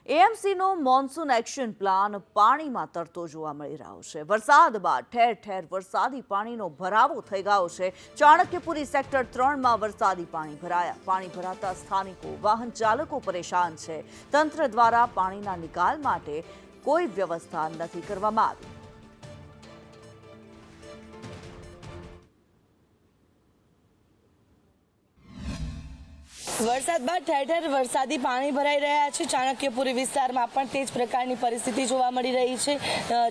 એએમસીનો monsoon action plan પાણીમાં તરતો જોવા મળી રહ્યો છે। વરસાદ બાદ ઠેર ઠેર વરસાદી પાણીનો ભરાવો થઈ ગયો છે। ચાણક્યપુરી સેક્ટર 3માં વરસાદી પાણી ભરાયા। પાણી ભરાતા સ્થાનિકો વાહન ચાલકો પરેશાન છે। તંત્ર દ્વારા પાણીના નિકાલ માટે કોઈ વ્યવસ્થા નથી કરવામાં આવી। વરસાદ બાદ ઠેર ઠેર વરસાદી પાણી ભરાઈ રહ્યા છે। ચાણક્યપુરી વિસ્તારમાં પણ તે જ પ્રકારની પરિસ્થિતિ જોવા મળી રહી છે।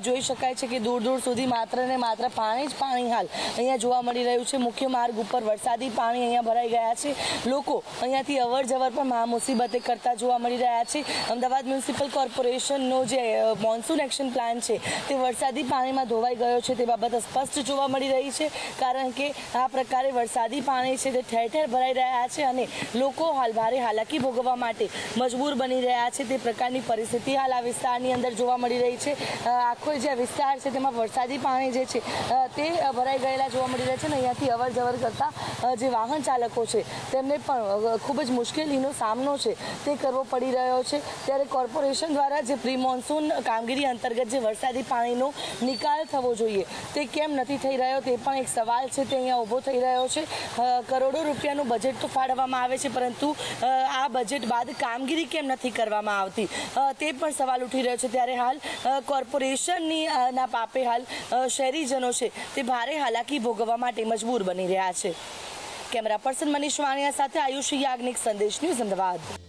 જોઈ શકાય છે કે દૂર દૂર સુધી માત્ર ને માત્ર પાણી જ પાણી હાલ અહીંયા જોવા મળી રહ્યું છે। મુખ્ય માર્ગ ઉપર વરસાદી પાણી અહીંયા ભરાઈ ગયા છે। લોકો અહીંયાથી અવર જવર પણ મહામુસીબતે કરતા જોવા મળી રહ્યા છે। અમદાવાદ મ્યુનિસિપલ કોર્પોરેશનનો જે મોન્સૂન એક્શન પ્લાન છે તે વરસાદી પાણીમાં ધોવાઈ ગયો છે તે બાબત સ્પષ્ટ જોવા મળી રહી છે, કારણ કે આ પ્રકારે વરસાદી પાણી છે તે ઠેર ઠેર ભરાઈ રહ્યા છે અને લોકો હાલ ભારે હાલાકી ભોગવવા માટે મજબૂર બની રહ્યા છે। તે પ્રકારની પરિસ્થિતિ હાલ આ વિસ્તારની અંદર જોવા મળી રહી છે। આખો જે વિસ્તાર છે તેમાં વરસાદી પાણી જે છે તે ભરાઈ ગયેલા જોવા મળી રહ્યા છે અને અહીંયાથી અવર જવર કરતા જે વાહન ચાલકો છે તેમને પણ ખૂબ જ મુશ્કેલીનો સામનો છે તે કરવો પડી રહ્યો છે। ત્યારે કોર્પોરેશન દ્વારા જે પ્રી મોન્સૂન કામગીરી અંતર્ગત જે વરસાદી પાણીનો નિકાલ થવો જોઈએ તે કેમ નથી થઈ રહ્યો તે પણ એક સવાલ છે તે અહીંયા ઊભો થઈ રહ્યો છે। કરોડો રૂપિયાનું બજેટ તો ફાળવવામાં આવે છે, પરંતુ આ બજેટ બાદ કામગીરી કેમ નથી કરવામાં આવતી તે પણ સવાલ ઉઠી રહ્યો છે। ત્યારે હાલ કોર્પોરેશનની ના પાપે હાલ શહેરીજનો છે તે ભારે હાલાકી ભોગવવા માટે મજબૂર બની રહ્યા છે। કેમેરા પર્સન મનીષ વાણિયા સાથે આયુષ યાજ્ઞિક, સંદેશ ન્યૂઝ, અમદાવાદ।